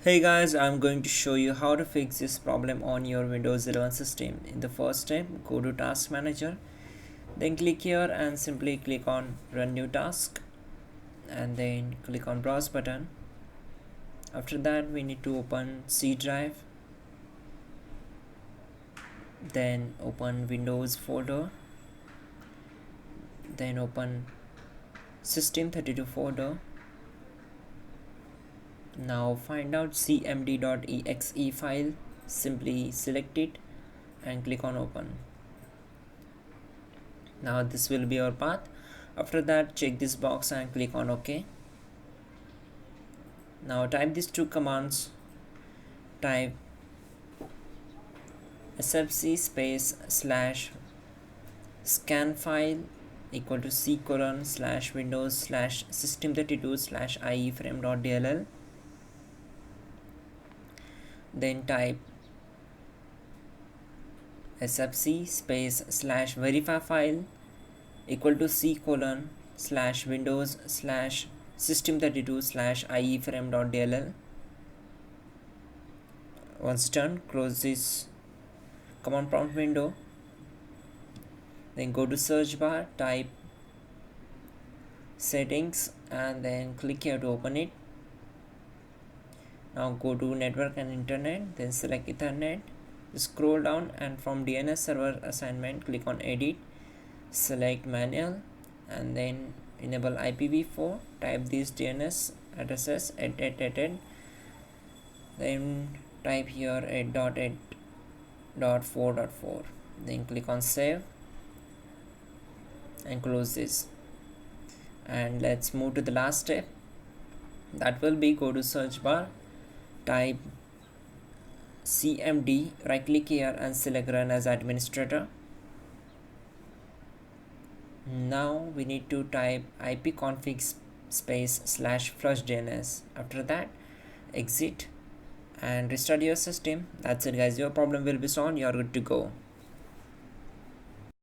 Hey guys, I'm going to show you how to fix this problem on your Windows 11 system. In the first step, go to Task Manager, then click here and simply click on Run New Task and then click on Browse button. After that, we need to open C drive, then open Windows folder, then open System32 folder. Now find out cmd.exe file, simply select it and click on open. Now this will be our path. After that, check this box and click on OK. Now type these two commands. Type sfc space slash scan file equal to c colon slash windows slash system32 slash ieframe.dll. Then type sfc space slash verify file equal to c colon slash windows slash system32 slash ieframe.dll. Once done, close this command prompt window, then go to search bar, type settings and then click here to open it. Now go to network and internet, then select Ethernet, scroll down and from DNS server assignment click on edit, select manual and then enable IPv4. Type these DNS addresses 8.8.8.8, then type here 8.8.4.4, then click on save and close this. And let's move to the last step. That will be go to search bar, type cmd, right click here and select run as administrator. Now we need to type ipconfig space slash flush DNS. After that, exit and restart your system. That's it guys, your problem will be solved, you are good to go.